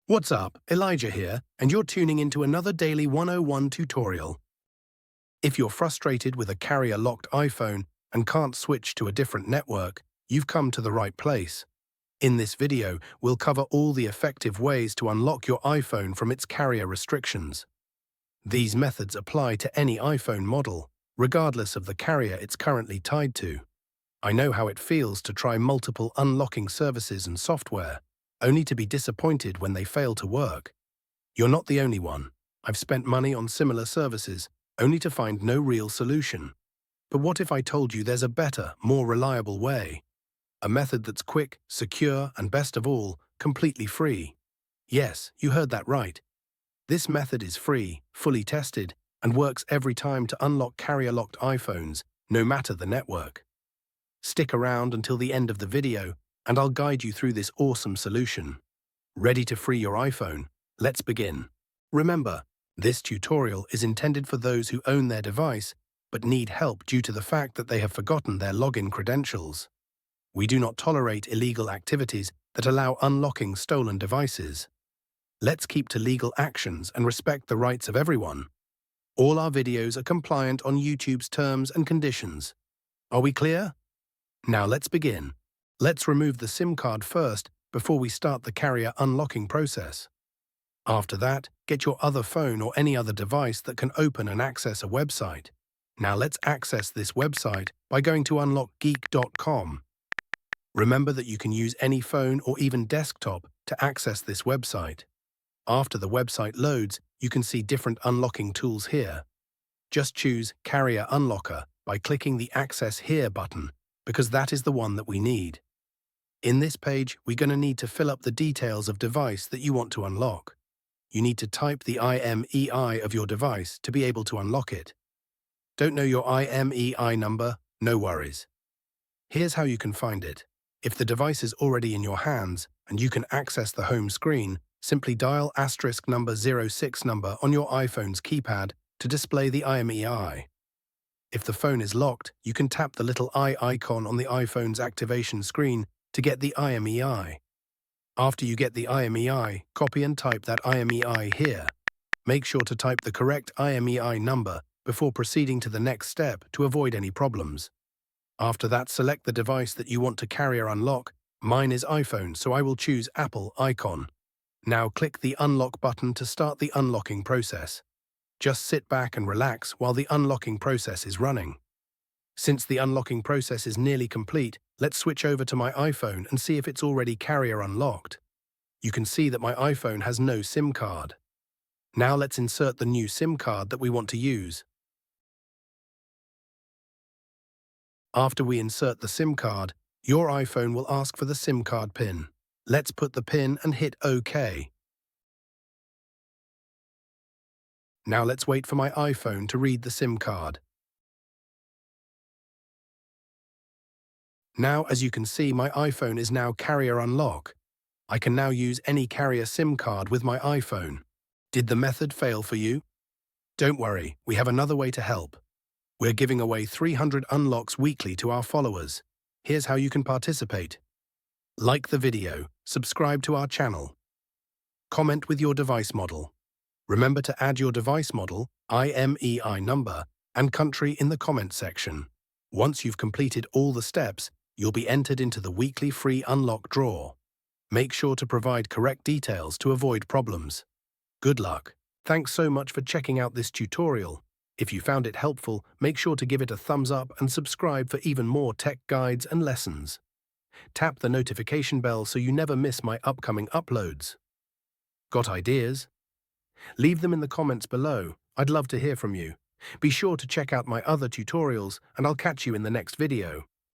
What's up? Elijah here, and you're tuning into another Daily 101 tutorial. If you're frustrated with a carrier-locked iPhone and can't switch to a different network, you've come to the right place. In this video, we'll cover all the effective ways to unlock your iPhone from its carrier restrictions. These methods apply to any iPhone model, regardless of the carrier it's currently tied to. I know how it feels to try multiple unlocking services and software, only to be disappointed when they fail to work. You're not the only one. I've spent money on similar services, only to find no real solution. But what if I told you there's a better, more reliable way? A method that's quick, secure, and best of all, completely free. Yes, you heard that right. This method is free, fully tested, and works every time to unlock carrier-locked iPhones, no matter the network. Stick around until the end of the video, and I'll guide you through this awesome solution. Ready to free your iPhone? Let's begin. Remember, this tutorial is intended for those who own their device but need help due to the fact that they have forgotten their login credentials. We do not tolerate illegal activities that allow unlocking stolen devices. Let's keep to legal actions and respect the rights of everyone. All our videos are compliant on YouTube's terms and conditions. Are we clear? Now let's begin. Let's remove the SIM card first before we start the carrier unlocking process. After that, get your other phone or any other device that can open and access a website. Now let's access this website by going to unlockgeek.com. Remember that you can use any phone or even desktop to access this website. After the website loads, you can see different unlocking tools here. Just choose Carrier Unlocker by clicking the Access Here button, because that is the one that we need. In this page, we're going to need to fill up the details of device that you want to unlock. You need to type the IMEI of your device to be able to unlock it. Don't know your IMEI number? No worries. Here's how you can find it. If the device is already in your hands and you can access the home screen, simply dial *06 number on your iPhone's keypad to display the IMEI. If the phone is locked, you can tap the little eye icon on the iPhone's activation screen to get the IMEI. After you get the IMEI, copy and type that IMEI here. Make sure to type the correct IMEI number before proceeding to the next step to avoid any problems. After that, select the device that you want to carrier unlock. Mine is iPhone, so I will choose Apple icon. Now click the unlock button to start the unlocking process. Just sit back and relax while the unlocking process is running. Since the unlocking process is nearly complete, let's switch over to my iPhone and see if it's already carrier unlocked. You can see that my iPhone has no SIM card. Now let's insert the new SIM card that we want to use. After we insert the SIM card, your iPhone will ask for the SIM card PIN. Let's put the PIN and hit OK. Now let's wait for my iPhone to read the SIM card. Now, as you can see, my iPhone is now carrier unlock. I can now use any carrier SIM card with my iPhone. Did the method fail for you? Don't worry, we have another way to help. We're giving away 300 unlocks weekly to our followers. Here's how you can participate. Like the video, subscribe to our channel. Comment with your device model. Remember to add your device model, IMEI number, and country in the comment section. Once you've completed all the steps, you'll be entered into the weekly free unlock draw. Make sure to provide correct details to avoid problems. Good luck. Thanks so much for checking out this tutorial. If you found it helpful, make sure to give it a thumbs up and subscribe for even more tech guides and lessons. Tap the notification bell so you never miss my upcoming uploads. Got ideas? Leave them in the comments below. I'd love to hear from you. Be sure to check out my other tutorials, and I'll catch you in the next video.